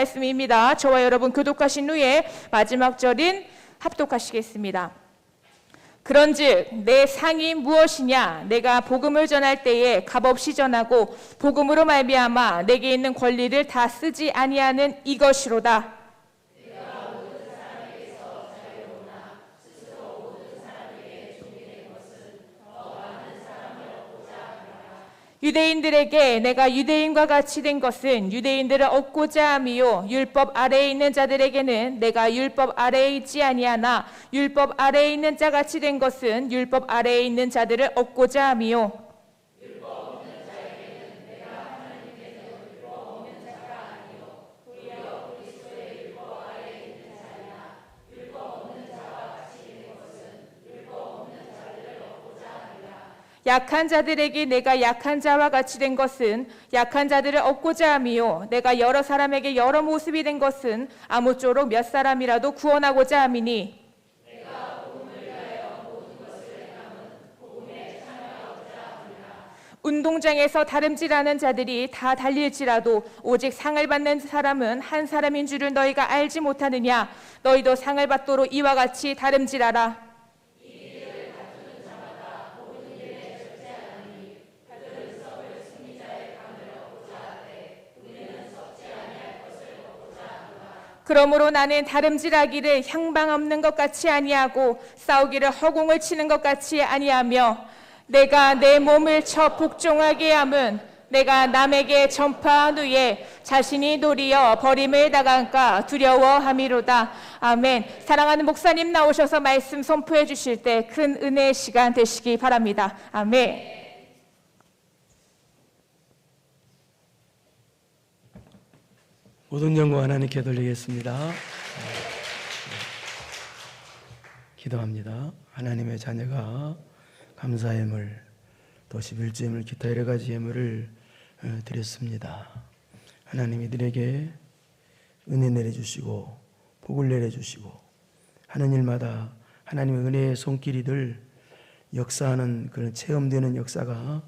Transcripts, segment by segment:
말씀입니다. 저와 여러분 교독하신 후에 마지막 절인 합독하시겠습니다. 그런즉 내 상이 무엇이냐? 내가 복음을 전할 때에 값없이 전하고 복음으로 말미암아 내게 있는 권리를 다 쓰지 아니하는 이것이로다. 유대인들에게 내가 유대인과 같이 된 것은 유대인들을 얻고자 함이요 율법 아래에 있는 자들에게는 내가 율법 아래에 있지 아니하나 율법 아래에 있는 자 같이 된 것은 율법 아래에 있는 자들을 얻고자 함이요 약한 자들에게 내가 약한 자와 같이 된 것은 약한 자들을 얻고자 함이요 내가 여러 사람에게 여러 모습이 된 것은 아무쪼록 몇 사람이라도 구원하고자 함이니 운동장에서 다름질하는 자들이 다 달릴지라도 오직 상을 받는 사람은 한 사람인 줄을 너희가 알지 못하느냐? 너희도 상을 받도록 이와 같이 다름질하라. 그러므로 나는 다름질하기를 향방 없는 것 같이 아니하고 싸우기를 허공을 치는 것 같이 아니하며 내가 내 몸을 쳐 복종하게 함은 내가 남에게 전파한 후에 자신이 도리어 버림을 당할까 두려워함이로다. 아멘. 사랑하는 목사님 나오셔서 말씀 선포해 주실 때 큰 은혜의 시간 되시기 바랍니다. 아멘. 모든 영광 하나님께 돌리겠습니다. 기도합니다. 하나님의 자녀가 감사 예물, 또 11조 예물, 기타 여러 가지 예물을 드렸습니다. 하나님 이들에게 은혜 내려주시고 복을 내려주시고 하는 일마다 하나님의 은혜의 손길이 늘 역사하는 그런 체험되는 역사가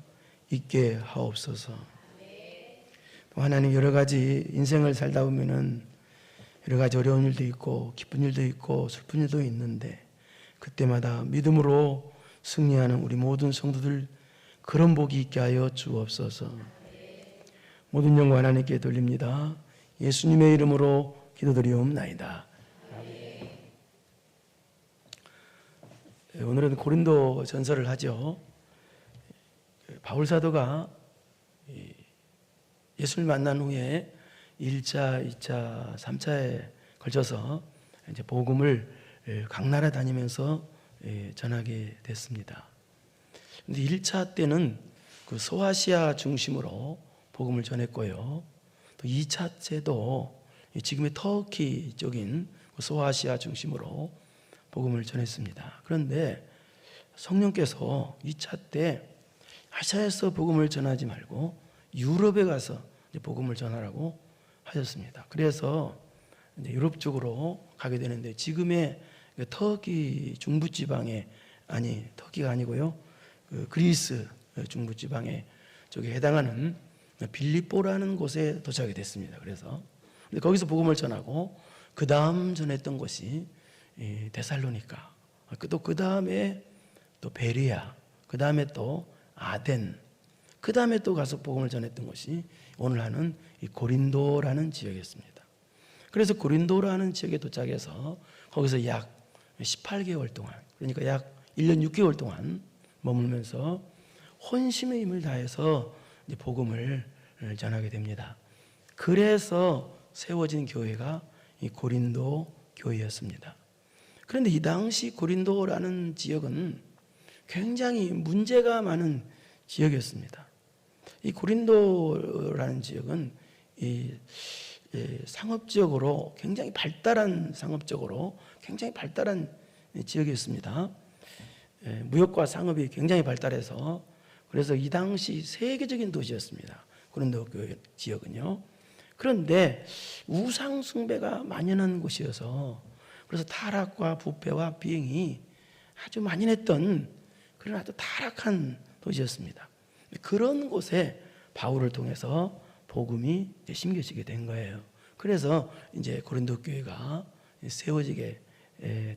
있게 하옵소서. 하나님 여러 가지 인생을 살다 보면은 여러 가지 어려운 일도 있고 기쁜 일도 있고 슬픈 일도 있는데 그때마다 믿음으로 승리하는 우리 모든 성도들 그런 복이 있게 하여 주옵소서. 모든 영광 하나님께 돌립니다. 예수님의 이름으로 기도드리옵나이다. 오늘은 고린도 전설을 하죠. 바울 사도가 예수를 만난 후에 1차, 2차, 3차에 걸쳐서 이제 복음을 각 나라 다니면서 전하게 됐습니다. 근데 1차 때는 그 소아시아 중심으로 복음을 전했고요. 또 2차 때도 지금의 터키 쪽인 소아시아 중심으로 복음을 전했습니다. 그런데 성령께서 2차 때 아시아에서 복음을 전하지 말고 유럽에 가서 복음을 전하라고 하셨습니다. 그래서 이제 유럽 쪽으로 가게 되는데 지금의 터키 중부지방에 터키가 아니고요, 그리스 중부지방에 쪽에 해당하는 빌립보라는 곳에 도착이 됐습니다. 그래서 근데 거기서 복음을 전하고 그 다음 전했던 곳이 데살로니가, 또 그 다음에 또 베레아, 그 다음에 또 아덴, 그 다음에 또 가서 복음을 전했던 것이 오늘 하는 이 고린도라는 지역이었습니다. 그래서 고린도라는 지역에 도착해서 거기서 약 18개월 동안, 그러니까 약 1년 6개월 동안 머물면서 혼심의 힘을 다해서 이제 복음을 전하게 됩니다. 그래서 세워진 교회가 이 고린도 교회였습니다. 그런데 이 당시 고린도라는 지역은 굉장히 문제가 많은 지역이었습니다. 이 고린도라는 지역은 상업적으로 굉장히 발달한 지역이었습니다. 무역과 상업이 굉장히 발달해서 그래서 이 당시 세계적인 도시였습니다. 고린도 지역은요. 그런데 우상 숭배가 만연한 곳이어서 그래서 타락과 부패와 비행이 아주 만연했던 그런 아주 타락한 도시였습니다. 그런 곳에 바울을 통해서 복음이 심겨지게 된 거예요. 그래서 이제 고린도 교회가 세워지게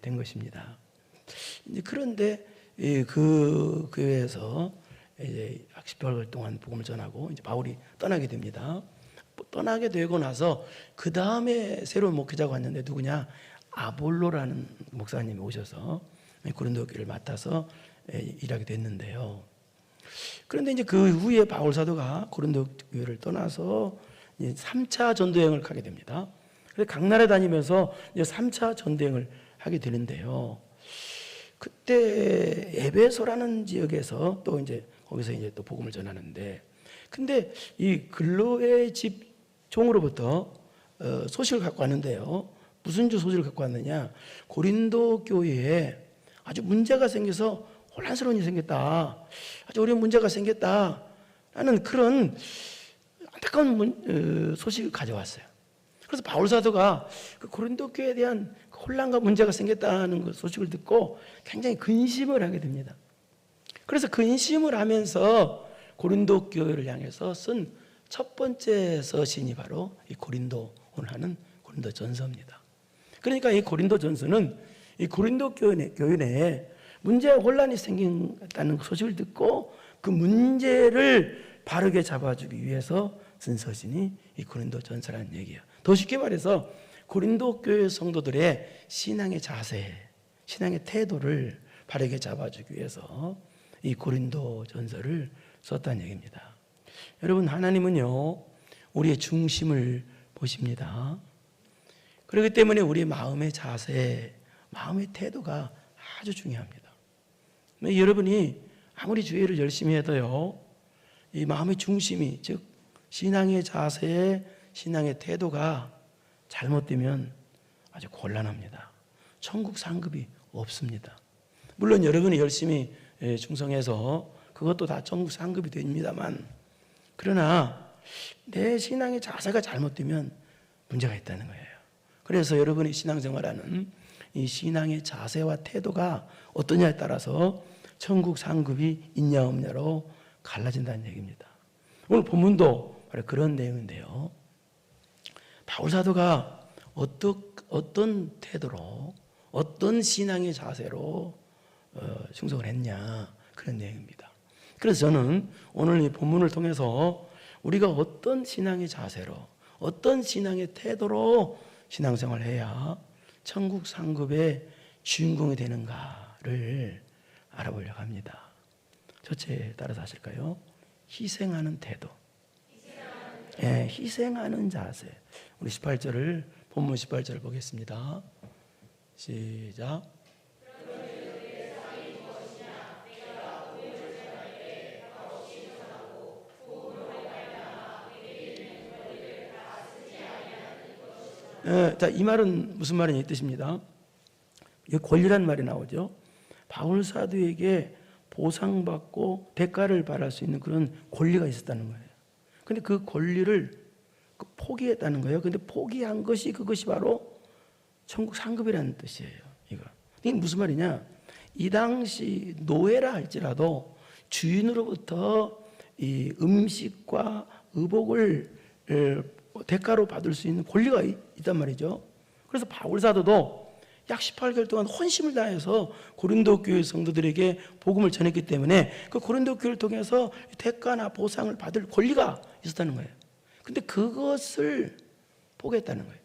된 것입니다. 이제 그런데 그 교회에서 이제 약 18개월 동안 복음을 전하고 이제 바울이 떠나게 됩니다. 떠나게 되고 나서 그 다음에 새로운 목회자가 왔는데 누구냐? 아볼로라는 목사님이 오셔서 고린도 교회를 맡아서 일하게 됐는데요. 그런데 이제 그 후에 바울 사도가 고린도 교회를 떠나서 이제 3차 전도여행을 가게 됩니다. 그래서 각 나라 다니면서 이제 3차 전도여행을 하게 되는데요. 그때 에베소라는 지역에서 또 이제 거기서 이제 또 복음을 전하는데, 근데 이 근로의 집 종으로부터 소식을 갖고 왔는데요. 무슨 소식을 갖고 왔느냐? 고린도 교회에 아주 문제가 생겨서 혼란스러운 일이 생겼다. 아주 어려운 문제가 생겼다. 라는 그런 안타까운 소식을 가져왔어요. 그래서 바울 사도가 그 고린도 교회에 대한 혼란과 문제가 생겼다는 그 소식을 듣고 굉장히 근심을 하게 됩니다. 그래서 근심을 하면서 고린도 교회를 향해서 쓴 첫 번째 서신이 바로 이 고린도를 하는 고린도 전서입니다. 그러니까 이 고린도 전서는 이 고린도 교회 내에 문제와 혼란이 생긴다는 소식을 듣고 그 문제를 바르게 잡아주기 위해서 쓴 서신이 이 고린도 전서라는 얘기예요. 더 쉽게 말해서 고린도 교회 성도들의 신앙의 자세, 신앙의 태도를 바르게 잡아주기 위해서 이 고린도 전서를 썼다는 얘기입니다. 여러분, 하나님은요 우리의 중심을 보십니다. 그렇기 때문에 우리의 마음의 자세, 마음의 태도가 아주 중요합니다. 여러분이 아무리 주의를 열심히 해도요, 이 마음의 중심이, 즉 신앙의 자세, 신앙의 태도가 잘못되면 아주 곤란합니다. 천국 상급이 없습니다. 물론 여러분이 열심히 충성해서 그것도 다 천국 상급이 됩니다만, 그러나 내 신앙의 자세가 잘못되면 문제가 있다는 거예요. 그래서 여러분이 신앙생활하는 이 신앙의 자세와 태도가 어떠냐에 따라서 천국 상급이 있냐 없냐로 갈라진다는 얘기입니다. 오늘 본문도 바로 그런 내용인데요. 바울 사도가 어떤 태도로, 어떤 신앙의 자세로 충성을 했냐, 그런 내용입니다. 그래서 저는 오늘 이 본문을 통해서 우리가 어떤 신앙의 자세로, 어떤 신앙의 태도로 신앙생활을 해야 천국 상급의 주인공이 되는가를 알아보려고 합니다. 첫째, 따라서 하실까요? 희생하는 태도. 예, 희생하는 자세. 우리 18절을, 본문 18절을 보겠습니다. 시작. 자, 이 말은 무슨 말이냐 이 뜻입니다. 여기 권리란 말이 나오죠. 바울 사도에게 보상받고 대가를 바랄 수 있는 그런 권리가 있었다는 거예요. 근데 그 권리를 포기했다는 거예요. 근데 포기한 것이, 그것이 바로 천국 상급이라는 뜻이에요. 이게 무슨 말이냐? 이 당시 노예라 할지라도 주인으로부터 이 음식과 의복을 대가로 받을 수 있는 권리가 있단 말이죠. 그래서 바울 사도도 약 18개월 동안 헌심을 다해서 고린도 교회 성도들에게 복음을 전했기 때문에 그 고린도 교회를 통해서 대가나 보상을 받을 권리가 있었다는 거예요. 근데 그것을 포기했다는 거예요.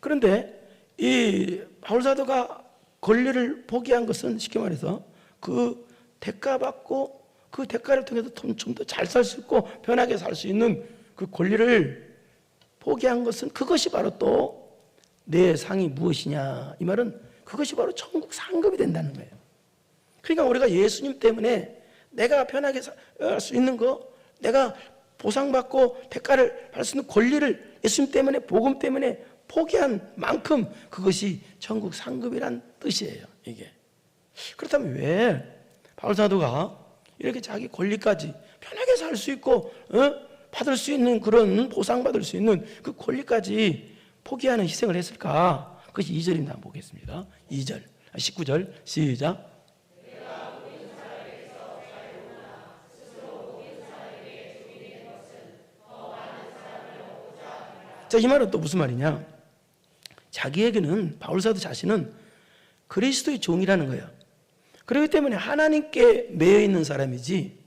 그런데 이 바울 사도가 권리를 포기한 것은 쉽게 말해서 그 대가 받고 그 대가를 통해서 좀 더 잘 살 수 있고 편하게 살 수 있는 그 권리를 포기한 것은, 그것이 바로 또 내 상이 무엇이냐, 이 말은 그것이 바로 천국 상급이 된다는 거예요. 그러니까 우리가 예수님 때문에 내가 편하게 살 수 있는 거, 내가 보상받고 대가를 받을 수 있는 권리를 예수님 때문에, 복음 때문에 포기한 만큼 그것이 천국 상급이란 뜻이에요. 이게 그렇다면 왜 바울 사도가 이렇게 자기 권리까지 편하게 살 수 있고 받을 수 있는, 그런 보상받을 수 있는 그 권리까지 포기하는 희생을 했을까? 그것이 2절입니다. 한번 보겠습니다. 2절, 19절 시작. 자, 이 말은 또 무슨 말이냐? 자기에게는 바울사도 자신은 그리스도의 종이라는 거예요. 그렇기 때문에 하나님께 매여 있는 사람이지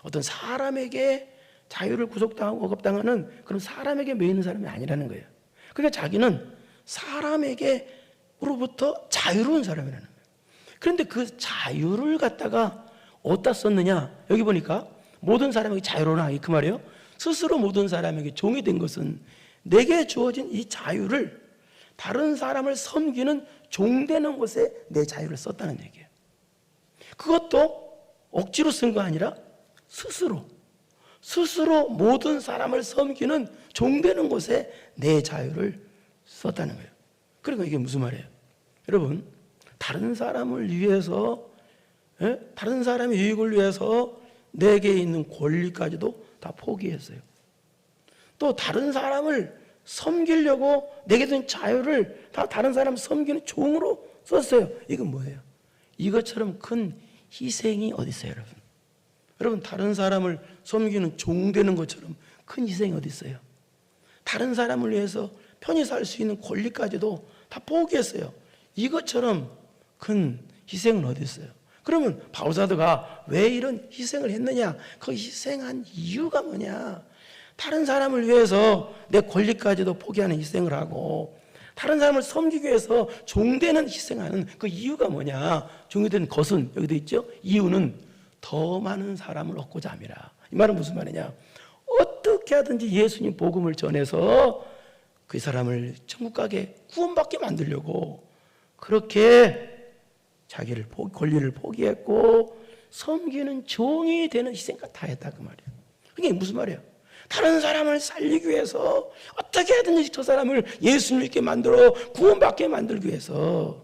어떤 사람에게 자유를 구속당하고 억압당하는 그런 사람에게 매여 있는 사람이 아니라는 거예요. 그러니까 자기는 사람에게로부터 자유로운 사람이라는 거예요. 그런데 그 자유를 갖다가 어디다 썼느냐? 여기 보니까 모든 사람에게 자유로우나 그 말이에요. 스스로 모든 사람에게 종이 된 것은 내게 주어진 이 자유를 다른 사람을 섬기는 종되는 곳에 내 자유를 썼다는 얘기예요. 그것도 억지로 쓴 거 아니라 스스로 모든 사람을 섬기는 종되는 곳에 내 자유를 썼다는 거예요. 그러니까 이게 무슨 말이에요? 여러분, 다른 사람을 위해서, 다른 사람의 유익을 위해서 내게 있는 권리까지도 다 포기했어요. 또 다른 사람을 섬기려고 내게 든 자유를 다 다른 사람 섬기는 종으로 썼어요. 이건 뭐예요? 이것처럼 큰 희생이 어디 있어요, 여러분? 여러분, 다른 사람을 섬기는 종 되는 것처럼 큰 희생이 어디 있어요? 다른 사람을 위해서 편히 살 수 있는 권리까지도 다 포기했어요. 이것처럼 큰 희생은 어디 있어요? 그러면 바울사도가 왜 이런 희생을 했느냐? 그 희생한 이유가 뭐냐? 다른 사람을 위해서 내 권리까지도 포기하는 희생을 하고 다른 사람을 섬기기 위해서 종되는 희생하는 그 이유가 뭐냐? 종이 된 것은 여기도 있죠? 이유는 더 많은 사람을 얻고자 함이라. 이 말은 무슨 말이냐? 어떻게 하든지 예수님 복음을 전해서 그 사람을 천국 가게 구원받게 만들려고 그렇게 자기를 권리를 포기했고 섬기는 종이 되는 희생까지 다 했다 그 말이에요. 그게 무슨 말이에요? 다른 사람을 살리기 위해서 어떻게 하든지 저 사람을 예수 믿게 만들어 구원받게 만들기 위해서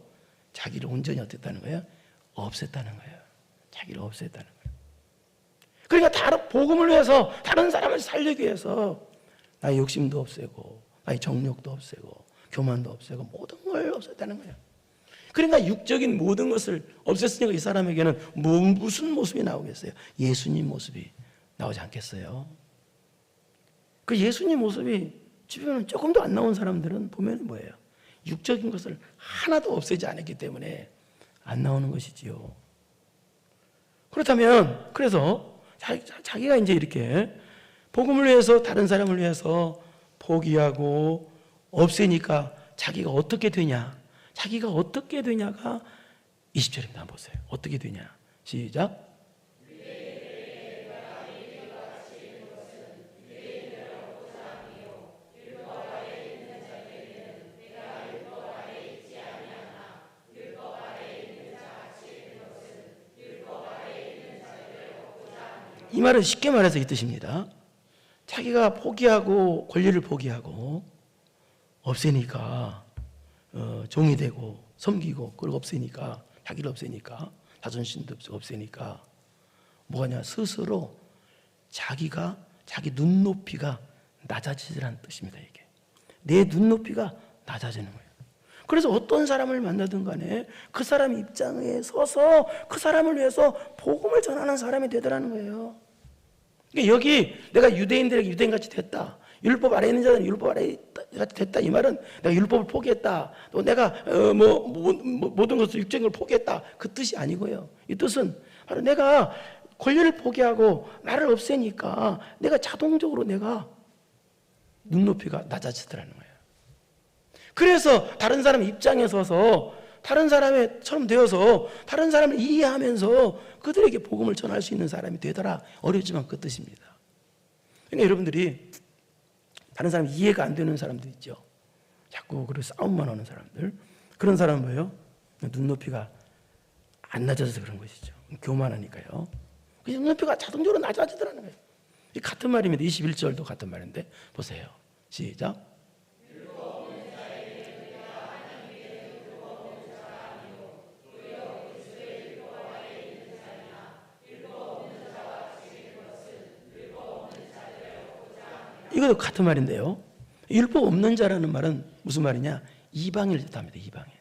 자기를 온전히 어땠다는 거예요? 없앴다는 거예요. 자기를 없앴다는 거예요. 그러니까 다른 복음을 위해서 다른 사람을 살리기 위해서 나의 욕심도 없애고 나의 정욕도 없애고 교만도 없애고 모든 걸 없앴다는 거예요. 그러니까 육적인 모든 것을 없앴으니까 이 사람에게는 무슨 모습이 나오겠어요? 예수님 모습이 나오지 않겠어요? 그 예수님 모습이 주변에 조금도 안 나온 사람들은 보면 뭐예요? 육적인 것을 하나도 없애지 않았기 때문에 안 나오는 것이지요. 그렇다면 그래서 자기가 이제 이렇게 복음을 위해서 다른 사람을 위해서 포기하고 없애니까 자기가 어떻게 되냐? 자기가 어떻게 되냐가 20절입니다. 한번 보세요. 어떻게 되냐? 시작. 이 말은 쉽게 말해서 이 뜻입니다. 자기가 포기하고 권리를 포기하고 없애니까 종이 되고 섬기고 그걸 없애니까 자기를 없애니까 자존심도 없애니까 뭐냐? 스스로 자기가 자기 눈높이가 낮아지라는 뜻입니다. 이게 내 눈높이가 낮아지는 거예요. 그래서 어떤 사람을 만나든 간에 그 사람 입장에 서서 그 사람을 위해서 복음을 전하는 사람이 되더라는 거예요. 그러니까 여기 내가 유대인들에게 유대인같이 됐다. 율법 아래에 있는 자는 율법 아래에 같이 됐다. 이 말은 내가 율법을 포기했다. 또 내가 모든 것을 육적인 걸 포기했다. 그 뜻이 아니고요. 이 뜻은 바로 내가 권리를 포기하고 나를 없애니까 내가 자동적으로 내가 눈높이가 낮아지더라는 거예요. 그래서 다른 사람 입장에 서서 다른 사람처럼 되어서 다른 사람을 이해하면서 그들에게 복음을 전할 수 있는 사람이 되더라. 어렵지만 그 뜻입니다. 그러니까 여러분들이 다른 사람 이해가 안 되는 사람들 있죠. 자꾸 그리고 싸움만 하는 사람들. 그런 사람은 뭐예요? 눈높이가 안 낮아져서 그런 것이죠. 교만하니까요. 그 눈높이가 자동적으로 낮아지더라는 거예요. 이 같은 말입니다. 21절도 같은 말인데 보세요. 시작. 이것도 같은 말인데요. 율법 없는 자라는 말은 무슨 말이냐? 이방인을 뜻합니다. 이방인.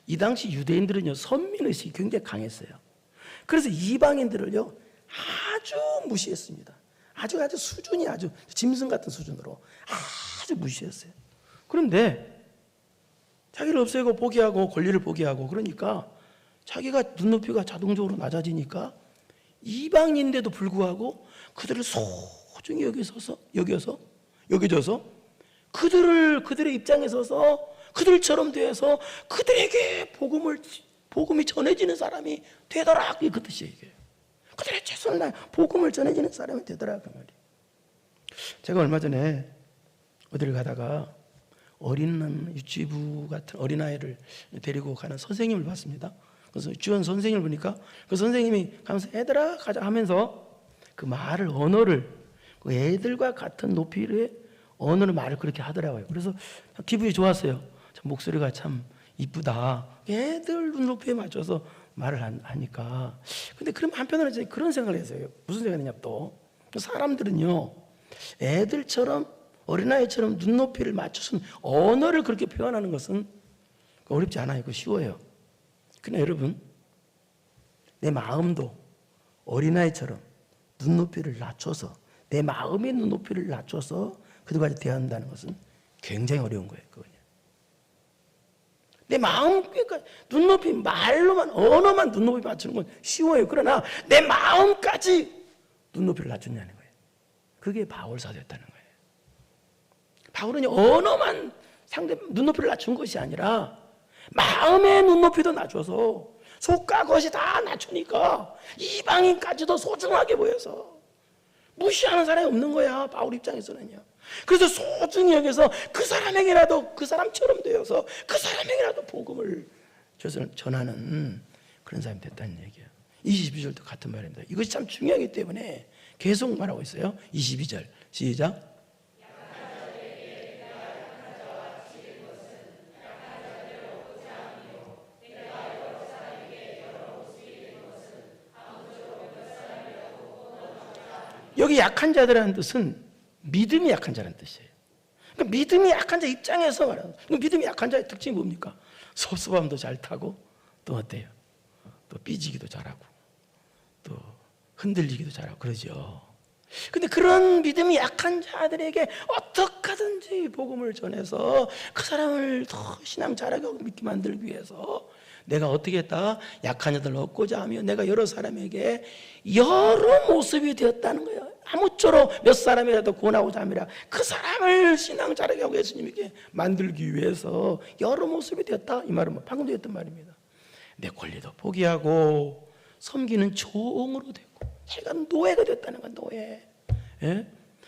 이 당시 유대인들은요, 선민의식이 굉장히 강했어요. 그래서 이방인들을요, 아주 무시했습니다. 아주 수준이 아주 짐승 같은 수준으로 아주 무시했어요. 그런데 자기를 없애고 포기하고 권리를 포기하고 그러니까 자기가 눈높이가 자동적으로 낮아지니까 이방인인데도 불구하고 그들을 소중히 여겨져서 그들의 입장에 서서 그들처럼 되어서 그들에게 복음이 전해지는 사람이 되더라. 그 뜻이에요. 이게. 그들의 최선을 다해 복음을 전해지는 사람이 되더라. 그 말이에요. 제가 얼마 전에 어디를 가다가 유치부 같은 어린아이를 데리고 가는 선생님을 봤습니다. 그래서 유치원 선생님을 보니까 그 선생님이 가면서 애들아 가자 하면서 그 언어를 그 애들과 같은 높이의 언어를 말을 그렇게 하더라고요. 그래서 기분이 좋았어요. 참 목소리가 참 이쁘다. 애들 눈높이에 맞춰서 말을 하니까. 근데 그럼 한편으로는 이제 그런 생각을 했어요. 무슨 생각이냐 또 사람들은요 애들처럼 어린아이처럼 눈높이를 맞춰서 언어를 그렇게 표현하는 것은 어렵지 않아요. 그거 쉬워요. 그러나 여러분 내 마음도 어린아이처럼 눈높이를 낮춰서 내 마음의 눈높이를 낮춰서 그들과 대한다는 것은 굉장히 어려운 거예요. 그거는. 내 마음, 그러니까 눈높이, 말로만, 언어만 눈높이 맞추는 건 쉬워요. 그러나 내 마음까지 눈높이를 낮추냐는 거예요. 그게 바울 사도였다는 거예요. 바울은 언어만 눈높이를 낮춘 것이 아니라 마음의 눈높이도 낮춰서 속과 겉이 다 낮추니까 이방인까지도 소중하게 보여서 무시하는 사람이 없는 거야. 바울 입장에서는요. 그래서 소중히 여기서 그 사람에게라도 그 사람처럼 되어서 그 사람에게라도 복음을 전하는 그런 사람이 됐다는 얘기예요. 22절도 같은 말입니다. 이것이 참 중요하기 때문에 계속 말하고 있어요. 22절 시작. 여기 약한 자들이라는 뜻은 믿음이 약한 자라는 뜻이에요. 그러니까 믿음이 약한 자 입장에서 말하는 거예요. 믿음이 약한 자의 특징이 뭡니까? 섭섭함도 잘 타고 또 어때요? 또 삐지기도 잘하고 또 흔들리기도 잘하고 그러죠. 근데 그런 믿음이 약한 자들에게 어떻게 하든지 복음을 전해서 그 사람을 더 신앙 잘하게 믿게 만들기 위해서 내가 어떻게 했다? 약한 자들을 얻고자 하며 내가 여러 사람에게 여러 모습이 되었다는 거예요. 아무쪼록 몇 사람이라도 구원하고자 함이라. 그 사람을 신앙 잘하게 하고 예수님에게 만들기 위해서 여러 모습이 되었다. 이 말은 방금도 했던 말입니다. 내 권리도 포기하고 섬기는 종으로 되고 자기가 노예가 됐다는 거야. 노예. 예?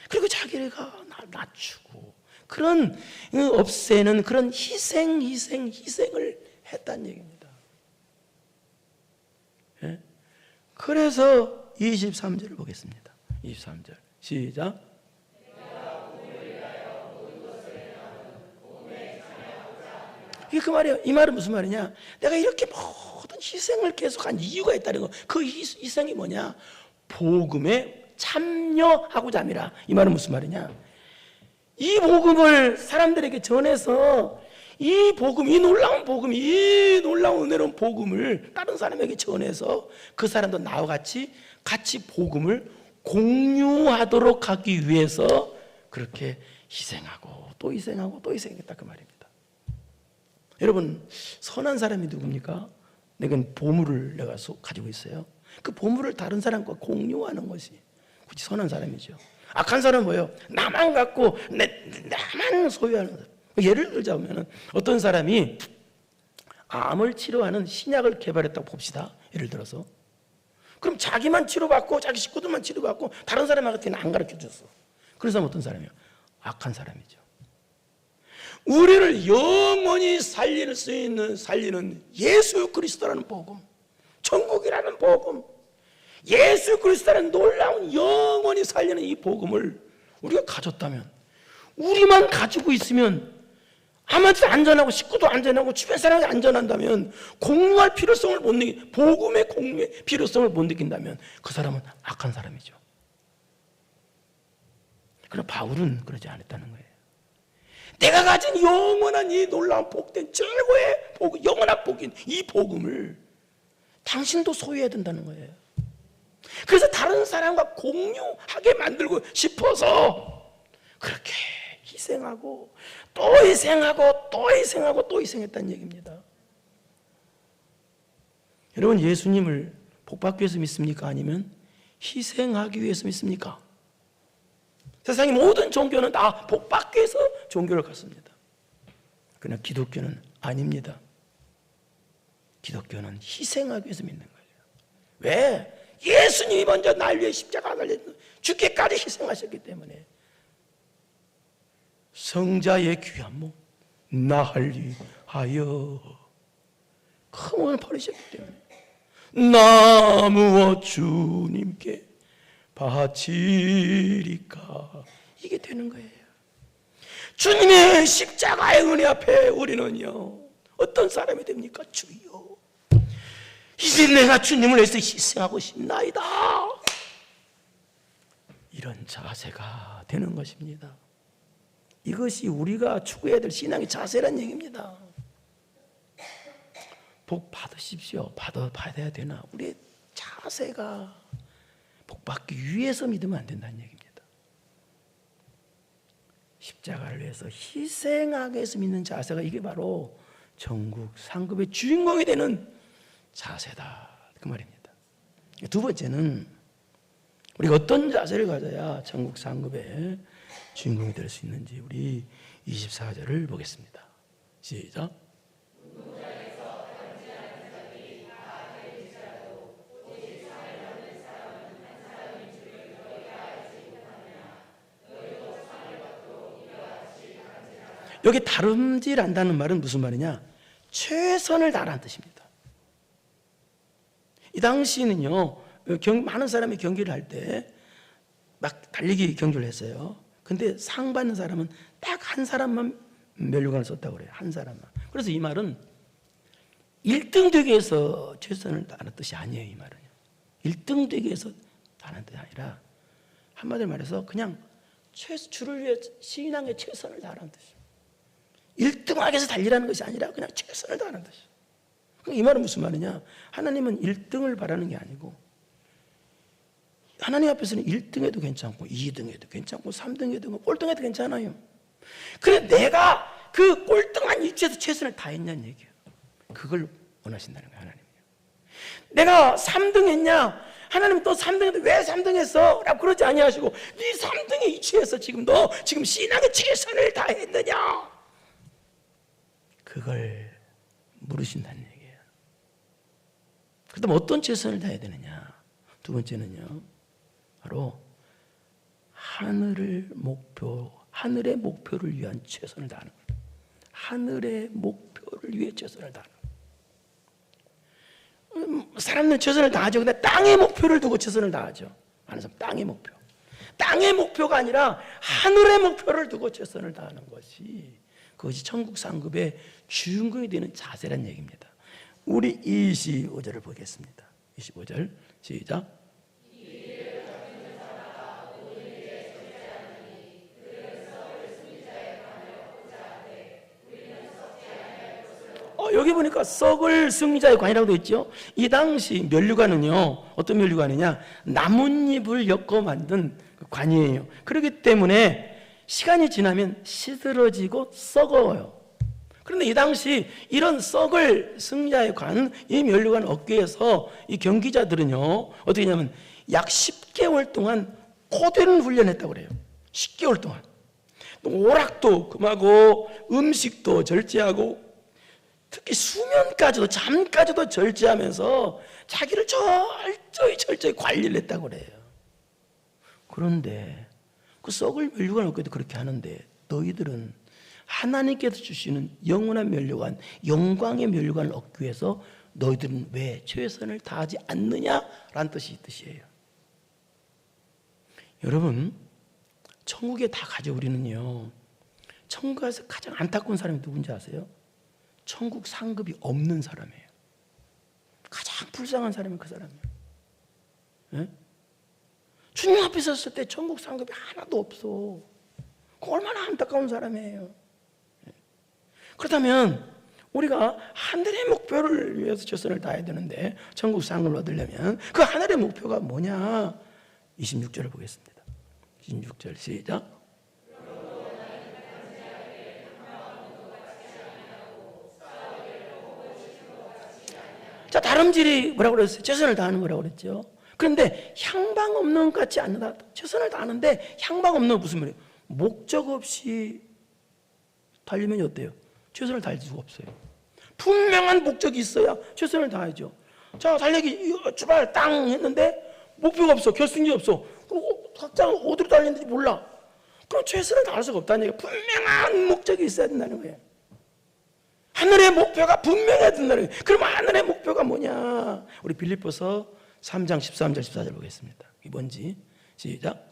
그리고 자기가 낮추고 그런 없애는 그런 희생을 했다는 얘기입니다. 예? 그래서 23절을 보겠습니다. 23절 시작. 이게 그 말이에요. 이 말은 무슨 말이냐? 내가 이렇게 모든 희생을 계속한 이유가 있다는 거. 그 희생이 뭐냐? 복음에 참여하고자 함이라. 이 말은 무슨 말이냐? 이 복음을 사람들에게 전해서 이 복음, 이 놀라운 복음, 이 놀라운 은혜로운 복음을 다른 사람에게 전해서 그 사람도 나와 같이 복음을 공유하도록 하기 위해서 그렇게 희생하고 또 희생하고 또 희생했다 그 말입니다. 여러분 선한 사람이 누굽니까? 내가 보물을 내가 가지고 있어요. 그 보물을 다른 사람과 공유하는 것이 굳이 선한 사람이죠. 악한 사람은 뭐예요? 나만 갖고 나만 소유하는 사람. 예를 들자면 어떤 사람이 암을 치료하는 신약을 개발했다고 봅시다. 예를 들어서 그럼 자기만 치료받고 자기 식구들만 치료받고 다른 사람한테는 안 가르쳐줬어. 그런 사람은 어떤 사람이에요? 악한 사람이죠. 우리를 영원히 살리는 예수 그리스도라는 복음, 천국이라는 복음, 예수 그리스도라는 놀라운 영원히 살리는 이 복음을 우리가 가졌다면, 우리만 가지고 있으면 아무한테 안전하고 식구도 안전하고 주변 사람이 안전한다면, 공유할 필요성을 못 느끼, 복음의 공유의 필요성을 못 느낀다면 그 사람은 악한 사람이죠. 그러나 바울은 그러지 않았다는 거예요. 내가 가진 영원한 이 놀라운 복된 최고의 복음, 영원한 복인 이 복음을 당신도 소유해야 된다는 거예요. 그래서 다른 사람과 공유하게 만들고 싶어서 그렇게 희생하고 또 희생하고 또 희생하고 또 희생했다는 얘기입니다. 여러분, 예수님을 복받기 위해서 믿습니까? 아니면 희생하기 위해서 믿습니까? 세상의 모든 종교는 다 복받기 위해서 종교를 갖습니다. 그러나 기독교는 아닙니다. 기독교는 희생하기 위해서 믿는 거예요. 왜? 예수님이 먼저 날 위해 십자가 달려 죽기까지 희생하셨기 때문에. 성자의 귀한 몸 나를 위하여 큰 몸을 버리셨기 때문에 나무와 주님께 바치리까, 이게 되는 거예요. 주님의 십자가의 은혜 앞에 우리는요, 어떤 사람이 됩니까? 주여, 이제 내가 주님을 위해서 희생하고 싶나이다, 이런 자세가 되는 것입니다. 이것이 우리가 추구해야 될 신앙의 자세란 얘기입니다. 복 받으십시오. 받아야 되나? 우리의 자세가 복 받기 위해서 믿으면 안 된다는 얘기입니다. 십자가를 위해서 희생하기 위해서 믿는 자세가, 이게 바로 천국 상급의 주인공이 되는 자세다, 그 말입니다. 두 번째는 우리가 어떤 자세를 가져야 천국 상급의 주인공이 될 수 있는지 우리 24절을 보겠습니다. 시작. 여기 다름질한다는 말은 무슨 말이냐? 최선을 다하라는 뜻입니다. 이 당시는요, 많은 사람이 경기를 할 때 막 달리기 경기를 했어요. 근데 상 받는 사람은 딱 한 사람만 면류관을 썼다고 그래요. 한 사람만. 그래서 이 말은 1등 되기 위해서 최선을 다하는 뜻이 아니에요. 이 말은요, 1등 되기 위해서 다하는 뜻이 아니라, 한마디로 말해서 그냥 주를 위해 신앙의 최선을 다하는 뜻이에요. 1등하기 위해서 달리라는 것이 아니라 그냥 최선을 다하는 뜻이에요. 이 말은 무슨 말이냐? 하나님은 1등을 바라는 게 아니고, 하나님 앞에서는 1등해도 괜찮고 2등해도 괜찮고 3등해도 꼴등해도 괜찮아요. 그래, 내가 그 꼴등한 위치에서 최선을 다했냐는 얘기예요. 그걸 원하신다는 거예요, 하나님이. 내가 3등했냐? 하나님 또 3등했는데 왜 3등했어? 라고 그러지 아니하시고, 네 3등의 위치에서 지금 너 지금 신앙의 최선을 다했느냐? 그걸 물으신다는 얘기예요. 그다음 어떤 최선을 다해야 되느냐? 두 번째는요, 바로 하늘의 목표를 위한 최선을 다하는 거예요. 하늘의 목표를 위해 최선을 다하는 거예요. 사람들은 최선을 다하죠. 근데 땅의 목표를 두고 최선을 다하죠. 많은 사람 땅의 목표. 땅의 목표가 아니라 하늘의 목표를 두고 최선을 다하는 것이, 그것이 천국 상급의 주인공이 되는 자세란 얘기입니다. 우리 25절을 보겠습니다. 25절 시작. 여기 보니까 썩을 승리자의 관이라고 되어 있죠. 이 당시 면류관은요, 어떤 면류관이냐? 나뭇잎을 엮어 만든 관이에요. 그렇기 때문에 시간이 지나면 시들어지고 썩어요. 그런데 이 당시 이런 썩을 승리자의 관, 이 면류관을 얻기 위해서 이 경기자들은요, 어떻게 하냐면 약 10개월 동안 고되는 훈련을 했다고 그래요. 10개월 동안. 오락도 금하고 음식도 절제하고 특히 수면까지도, 잠까지도 절제하면서 자기를 철저히 관리를 했다고 그래요. 그런데 그 썩을 면류관을 얻기도 그렇게 하는데, 너희들은 하나님께서 주시는 영원한 면류관, 영광의 면류관을 얻기 위해서 너희들은 왜 최선을 다하지 않느냐라는 뜻이 이 뜻이에요. 여러분, 천국에 다 가죠. 우리는요, 천국에서 가장 안타까운 사람이 누군지 아세요? 천국 상급이 없는 사람이에요. 가장 불쌍한 사람이 그 사람이에요. 네? 주님 앞에 섰을 때 천국 상급이 하나도 없어. 그 얼마나 안타까운 사람이에요. 네? 그렇다면 우리가 하늘의 목표를 위해서 최선을 다해야 되는데, 천국 상급을 얻으려면 그 하늘의 목표가 뭐냐? 26절을 보겠습니다. 26절 시작. 다름질이 뭐라고 그랬어요? 최선을 다하는 거라고 그랬죠. 그런데 향방 없는 것 같지 않는다. 최선을 다하는데 향방 없는 건 무슨 말이에요? 목적 없이 달리면 어때요? 최선을 다할 수가 없어요. 분명한 목적이 있어야 최선을 다하죠. 자, 달리기 출발 땅 했는데 목표가 없어. 결승이 없어. 각자 어디로 달리는지 몰라. 그럼 최선을 다할 수가 없다는 얘기예요. 분명한 목적이 있어야 된다는 거예요. 하늘의 목표가 분명해야 된다는 거예요. 그럼 하늘의 목표가 뭐냐? 우리 빌립보서 3장 13절 14절 보겠습니다. 이게 뭔지 시작.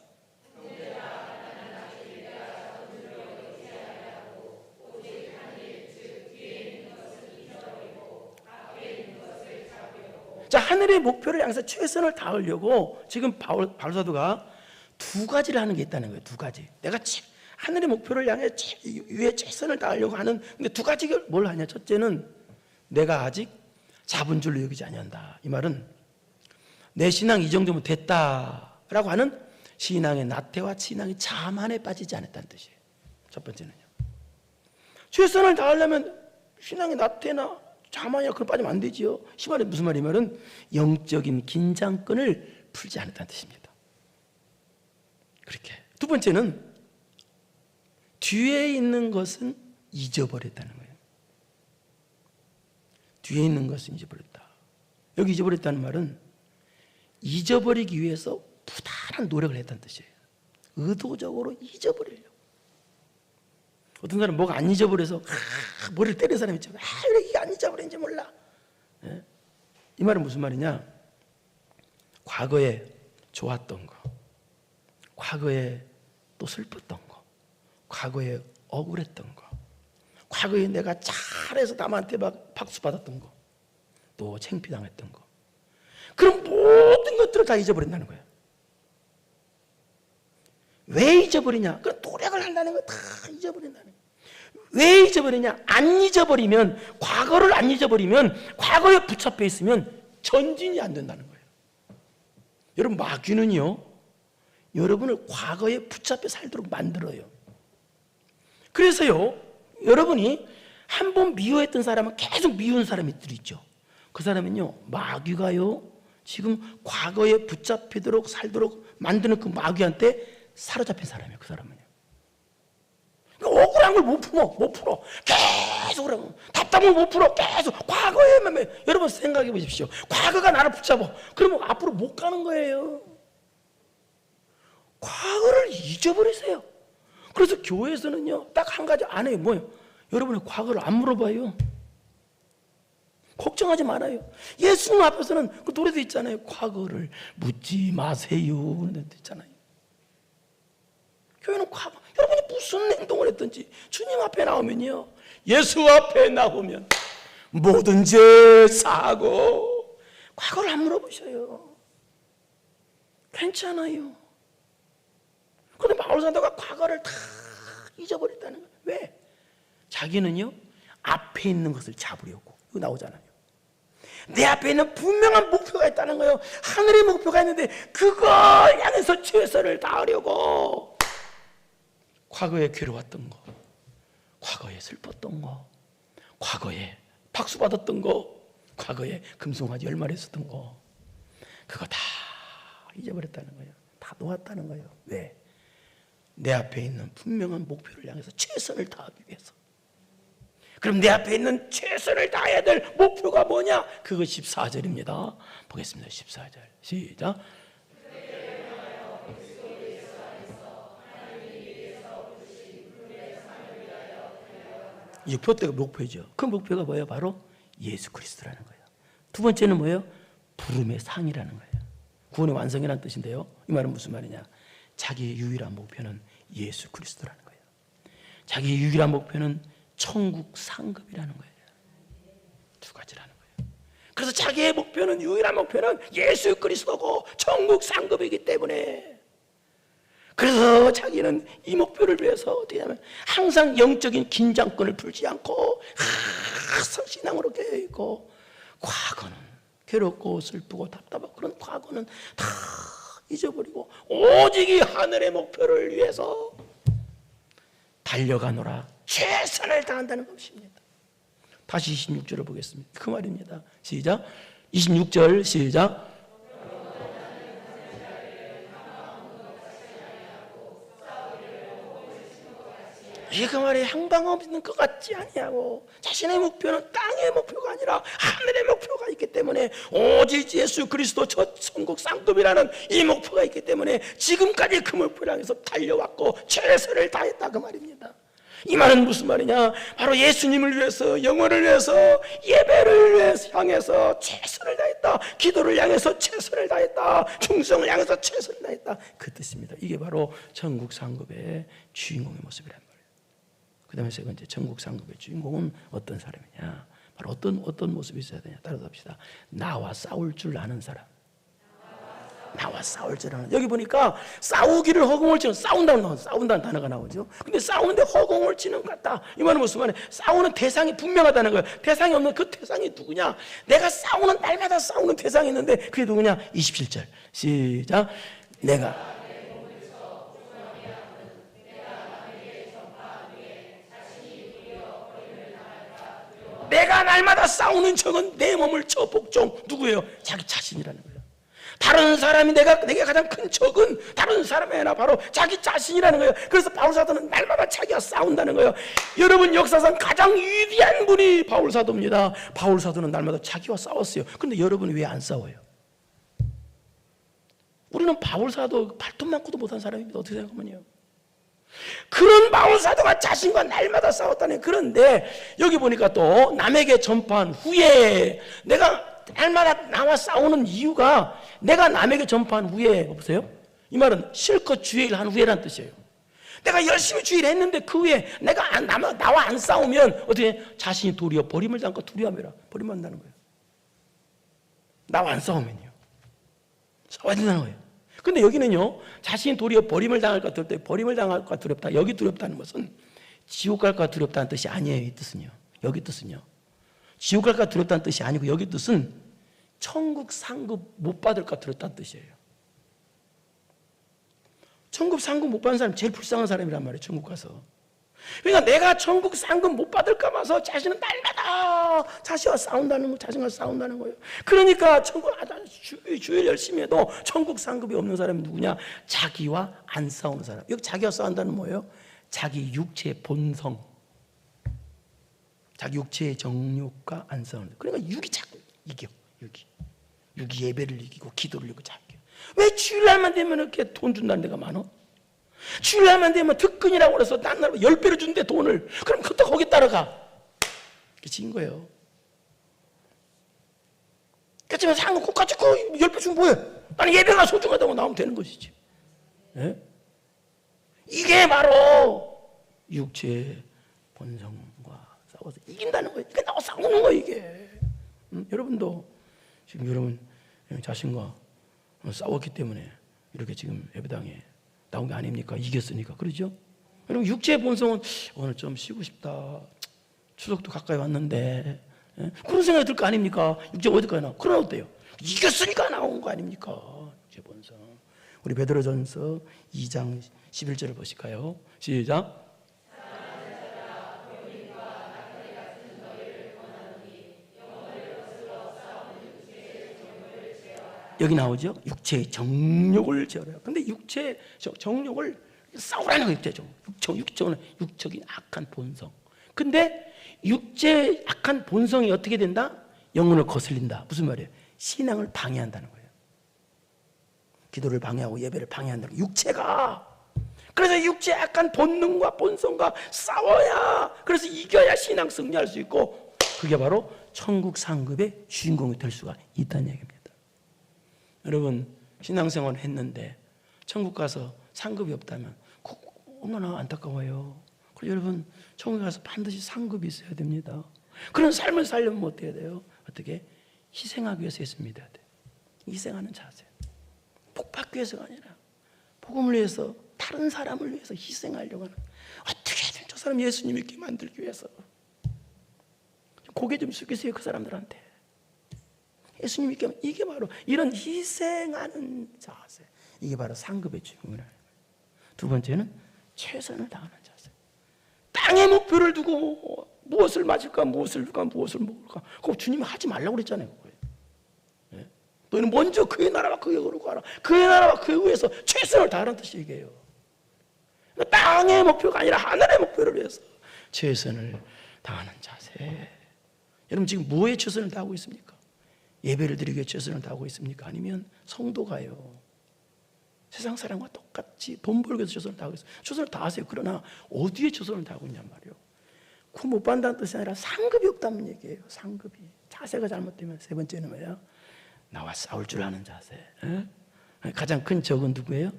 자, 하늘의 목표를 향해서 최선을 다하려고 지금 바울 사도가 두 가지를 하는 게 있다는 거예요. 두 가지. 내가 하늘의 목표를 향해 위에 최선을 다하려고 하는, 근데 두 가지를 뭘 하냐? 첫째는 내가 아직 잡은 줄로 여기지 아니한다. 이 말은 내 신앙이 이 정도면 됐다라고 하는 신앙의 나태와 신앙의 자만에 빠지지 않았다는 뜻이에요. 첫 번째는요. 최선을 다하려면 신앙의 나태나 자만이야 그럼 빠지면 안 되지요. 이 말은 무슨 말이 말은 영적인 긴장끈을 풀지 않았다는 뜻입니다. 그렇게. 두 번째는 뒤에 있는 것은 잊어버렸다는 거예요. 뒤에 있는 것은 잊어버렸다. 여기 잊어버렸다는 말은 잊어버리기 위해서 부단한 노력을 했다는 뜻이에요. 의도적으로 잊어버리려고. 어떤 사람은 뭐가 안 잊어버려서 머리를 때리는 사람이 있죠. 왜 이게 안 잊어버린지 몰라. 예? 이 말은 무슨 말이냐? 과거에 좋았던 거, 과거에 또 슬펐던 거, 과거에 억울했던 거, 과거에 내가 잘해서 남한테 막 박수 받았던 거, 또 창피당했던 거, 그런 모든 것들을 다 잊어버린다는 거예요. 왜 잊어버리냐? 그 노력을 한다는 거 다 잊어버린다는 거예요. 왜 잊어버리냐? 안 잊어버리면, 과거를 안 잊어버리면, 과거에 붙잡혀 있으면 전진이 안 된다는 거예요. 여러분, 마귀는요, 여러분을 과거에 붙잡혀 살도록 만들어요. 그래서요, 여러분이 한 번 미워했던 사람은 계속 미운 사람들이 있죠. 그 사람은요, 마귀가요, 지금 과거에 붙잡히도록 살도록 만드는 그 마귀한테 사로잡힌 사람이에요. 그 사람은요. 억울한 걸 못 풀어. 계속 그러고 답답한 걸 못 풀어. 계속 과거에만. 여러분 생각해 보십시오. 과거가 나를 붙잡아. 그러면 앞으로 못 가는 거예요. 과거를 잊어버리세요. 그래서 교회에서는요, 딱 한 가지 안 해요. 뭐예요? 여러분의 과거를 안 물어봐요. 걱정하지 말아요. 예수님 앞에서는 그 노래도 있잖아요. 과거를 묻지 마세요. 그런 데도 있잖아요. 교회는 과거, 여러분이 무슨 행동을 했든지 주님 앞에 나오면요, 예수 앞에 나오면 모든 죄 사하고 과거를 안 물어보셔요. 괜찮아요. 그런데 바울 사도가 과거를 다 잊어버렸다는 거예요. 왜? 자기는요, 앞에 있는 것을 잡으려고. 이거 나오잖아요. 내 앞에 있는 분명한 목표가 있다는 거예요. 하늘의 목표가 있는데 그걸 향해서 최선을 다하려고 과거에 괴로웠던 거, 과거에 슬펐던 거, 과거에 박수 받았던 거, 과거에 금송아지 열마리 했었던 거, 그거 다 잊어버렸다는 거예요. 다 놓았다는 거예요. 왜? 내 앞에 있는 분명한 목표를 향해서 최선을 다하기 위해서. 그럼 내 앞에 있는 최선을 다해야 될 목표가 뭐냐? 그거 14절입니다. 보겠습니다. 14절 시작. 이 표대가 목표죠. 그 목표가 뭐예요? 바로 예수 그리스도라는 거예요. 두 번째는 뭐예요? 부름의 상이라는 거예요. 구원의 완성이라는 뜻인데요. 이 말은 무슨 말이냐? 자기의 유일한 목표는 예수 그리스도라는 거예요. 자기의 유일한 목표는 천국 상급이라는 거예요. 두 가지라는 거예요. 그래서 자기의 목표는, 유일한 목표는 예수 그리스도고 천국 상급이기 때문에, 그래서 자기는 이 목표를 위해서 어떻게 하면 항상 영적인 긴장권을 풀지 않고 항상 신앙으로 깨어있고, 과거는 괴롭고 슬프고 답답하고 그런 과거는 다 잊어버리고 오직 이 하늘의 목표를 위해서 달려가노라, 최선을 다한다는 것입니다. 다시 26절을 보겠습니다. 그 말입니다. 시작. 26절 시작. 이게 그 말이 향방 없는 것 같지 아니하고 자신의 목표는 땅의 목표가 아니라 하늘의 목표가 있기 때문에 오직 예수 그리스도 첫 천국 상급이라는 이 목표가 있기 때문에 지금까지 그 목표를 향해서 달려왔고 최선을 다했다 그 말입니다. 이 말은 무슨 말이냐? 바로 예수님을 위해서, 영혼을 위해서, 예배를 위해서 향해서 최선을 다했다. 기도를 향해서 최선을 다했다. 충성을 향해서 최선을 다했다. 그 뜻입니다. 이게 바로 천국 상급의 주인공의 모습이란 말이에요. 그 다음에 세 번째, 천국 상급의 주인공은 어떤 사람이냐? 바로 어떤 모습이 있어야 되냐? 따라서 합시다. 나와 싸울 줄 아는 사람. 나와 싸울 줄 아는. 여기 보니까 싸우기를 허공을 치는, 싸운다는 단어가 나오죠. 근데 싸우는데 허공을 치는 것 같다. 이 말은 무슨 말이에요? 싸우는 대상이 분명하다는 거예요. 대상이 없는 그 대상이 누구냐? 내가 싸우는, 날마다 싸우는 대상이 있는데 그게 누구냐? 27절 시작. 내가 날마다 싸우는 적은 내 몸을 쳐 복종. 누구예요? 자기 자신이라는 거예요. 다른 사람이 내게 가장 큰 적은 다른 사람이 아니라 바로 자기 자신이라는 거예요. 그래서 바울 사도는 날마다 자기가 싸운다는 거예요. 여러분, 역사상 가장 위대한 분이 바울 사도입니다. 바울 사도는 날마다 자기와 싸웠어요. 그런데 여러분이 왜 안 싸워요? 우리는 바울 사도 발톱만큼도 못한 사람입니다. 어떻게 생각하면요? 그런 바울 사도가 자신과 날마다 싸웠다네. 그런데 여기 보니까 또 남에게 전파한 후에, 내가 날마다 나와 싸우는 이유가 내가 남에게 전파한 후에, 보세요. 이 말은 실컷 주의를 한 후에라는 뜻이에요. 내가 열심히 주의를 했는데 그 후에 나와 안 싸우면 어떻게 자신이 도리어 버림을 당할까 두려워하며 버림받는다는 거예요. 나와 안 싸우면요. 싸워야 된다는 거예요. 근데 여기는요, 자신이 도리어 버림을 당할까 두렵다. 버림을 당할까 두렵다. 여기 두렵다는 것은 지옥 갈까 두렵다는 뜻이 아니에요. 이 뜻은요. 여기 뜻은요. 지옥 갈까 두렵다는 뜻이 아니고 여기 뜻은 천국 상급 못 받을까 두렵다는 뜻이에요. 천국 상급 못 받는 사람이 제일 불쌍한 사람이란 말이에요. 천국 가서. 그러니까 내가 천국 상급 못 받을까 봐서 자신은 날마다 자신과 싸운다는 거예요. 그러니까 천국 주일 열심히 해도 천국 상급이 없는 사람이 누구냐? 자기와 안 싸우는 사람. 여기 자기와 싸운다는 뭐예요? 자기 육체의 본성, 자기 육체의 정욕과 안 싸우는 거예요. 그러니까 육이 자꾸 이겨. 육이 예배를 이기고 기도를 이기고 자꾸. 왜 주일날만 되면 이렇게 돈 준다는 데가 많아? 주일날만 되면 특근이라고 그래서 딴 나라 10배를 준대 돈을. 그럼 그때 거기 따라가. 그게 진 거예요. 그렇지만 상금 꼭 가지고 10배 주면 뭐해? 나는 예배가 소중하다고 나오면 되는 것이지. 네? 이게 바로 육체의 본성과 싸워서 이긴다는 거예요. 이게 나와 싸우는 거예요, 이게. 여러분도 지금 여러분 자신과 싸웠기 때문에 이렇게 지금 예배당에 나온 게 아닙니까? 이겼으니까. 그러죠? 여러분, 육체의 본성은 오늘 좀 쉬고 싶다. 추석도 가까이 왔는데. 예? 그런 생각이 들 거 아닙니까? 육체가 어디까지 나와? 그러나 어때요? 이겼으니까 나온 거 아닙니까? 육체 본성. 우리 베드로전서 2장 11절을 보실까요? 시작. 여기 나오죠? 육체의 정욕을 제어해요. 근데 육체의 정욕을 싸우라는 거예요. 육적인 악한 본성. 근데 육체의 악한 본성이 어떻게 된다? 영혼을 거슬린다. 무슨 말이에요? 신앙을 방해한다는 거예요. 기도를 방해하고 예배를 방해한다는 거예요. 육체가. 그래서 육체의 악한 본능과 본성과 싸워야, 그래서 이겨야 신앙 승리할 수 있고, 그게 바로 천국 상급의 주인공이 될 수가 있다는 얘기입니다. 여러분, 신앙생활을 했는데 천국 가서 상급이 없다면 얼마나 안타까워요. 그래서 여러분, 천국 가서 반드시 상급이 있어야 됩니다. 그런 삶을 살려면 어떻게 해야 돼요? 어떻게? 희생하기 위해서 예수 믿어야 돼요. 희생하는 자세. 복 받기 위해서가 아니라 복음을 위해서, 다른 사람을 위해서 희생하려고 하는, 어떻게든 저 사람 예수님 믿게 만들기 위해서. 고개 좀 숙이세요, 그 사람들한테. 예수님 믿게 하면 이게 바로 이런 희생하는 자세. 이게 바로 상급의 주인공이라는 거예요. 두 번째는 최선을 다하는 자세. 땅의 목표를 두고 무엇을 맞을까, 무엇을 먹을까, 그거 주님이 하지 말라고 그랬잖아요. 그거예요. 너희는 먼저 그의 나라와 그의 의를 구하라. 그의 나라와 그의 의에서 최선을 다하라는 뜻이 얘기해요. 땅의 목표가 아니라 하늘의 목표를 위해서 최선을 다하는 자세. 여러분 지금 뭐에 최선을 다하고 있습니까? 예배를 드리기 위해 최선을 다하고 있습니까? 아니면 성도가요, 세상 사람과 똑같이 돈 벌기 위해서 최선을 다하고 있어요. 최선을 다하세요. 그러나 어디에 최선을 다하고 있냔 말이에요. 구 못 받는다는 뜻이 아니라 상급이 없다는 얘기예요. 상급이. 자세가 잘못되면 세 번째는 뭐예요? 나와 싸울 줄 아는 자세. 에? 가장 큰 적은 누구예요?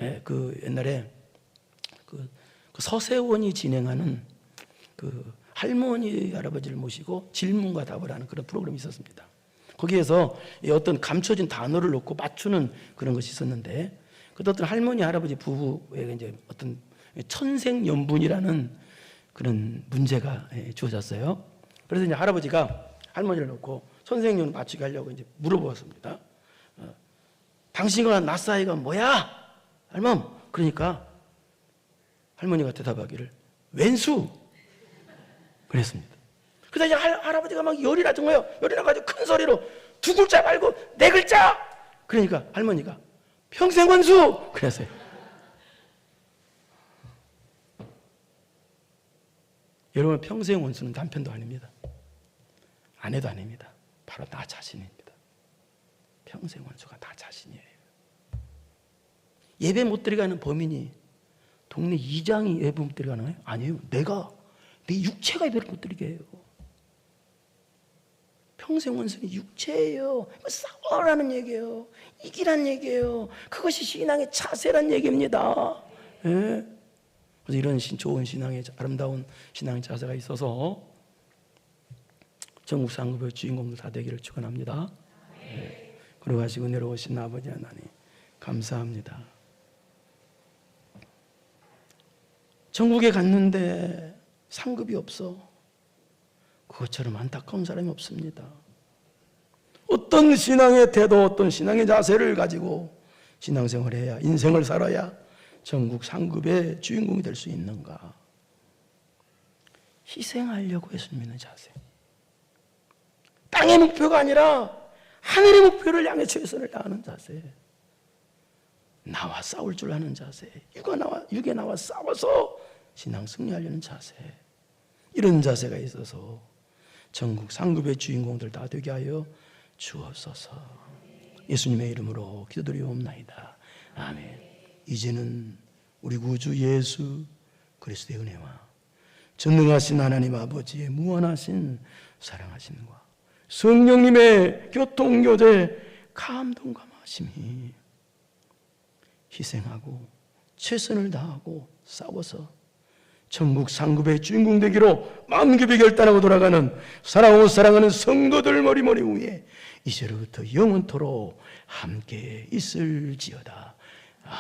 예, 그 옛날에 그 서세원이 진행하는 그 할머니 할아버지를 모시고 질문과 답을 하는 그런 프로그램이 있었습니다. 거기에서 어떤 감춰진 단어를 놓고 맞추는 그런 것이 있었는데, 그 어떤 할머니 할아버지 부부에게 이제 어떤 천생연분이라는 그런 문제가 주어졌어요. 그래서 이제 할아버지가 할머니를 놓고 천생연분 맞추게 하려고 이제 물어보았습니다. 당신과 나 사이가 뭐야? 할멈. 그러니까 할머니가 대답하기를 왼수. 그랬습니다. 그래서 이제 할아버지가 막 열이 나던 거예요. 열이 나가지고 큰 소리로 두 글자 말고 네 글자. 그러니까 할머니가 평생원수. 그랬어요. 여러분, 평생원수는 남편도 아닙니다. 아내도 아닙니다. 바로 나 자신입니다. 평생원수가 나 자신이에요. 예배 못 드리가는 범인이 동네 이장이 예배 못 드리가나요? 아니에요. 내가 내 육체가 예배를 못 드리게 해요. 평생 원수는 육체예요. 싸워라는 얘기예요. 이기란 얘기예요. 그것이 신앙의 자세란 얘기입니다. 예? 그래서 이런 좋은 신앙의 아름다운 신앙의 자세가 있어서 전국 상급의 주인공들 다 되기를 축원합니다. 예. 걸어가시고 내려오신 아버지 하나님 감사합니다. 전국에 갔는데 상급이 없어. 그것처럼 안타까운 사람이 없습니다. 어떤 신앙의 태도, 어떤 신앙의 자세를 가지고 신앙생활을 해야, 인생을 살아야 전국 상급의 주인공이 될 수 있는가? 희생하려고 예수 믿는 자세. 땅의 목표가 아니라 하늘의 목표를 향해 최선을 다하는 자세. 나와 싸울 줄 아는 자세. 육에 나와 싸워서 신앙 승리하려는 자세. 이런 자세가 있어서 전국 상급의 주인공들 다 되게 하여 주옵소서. 예수님의 이름으로 기도드리옵나이다. 아멘. 이제는 우리 구주 예수 그리스도의 은혜와 전능하신 하나님 아버지의 무한하신 사랑하심과 성령님의 교통교제 감동감하심이 희생하고 최선을 다하고 싸워서 전국 상급의 주인공 되기로 만급이 결단하고 돌아가는 사랑하는 성도들 머리머리 위에 이제로부터 영원토록 함께 있을지어다.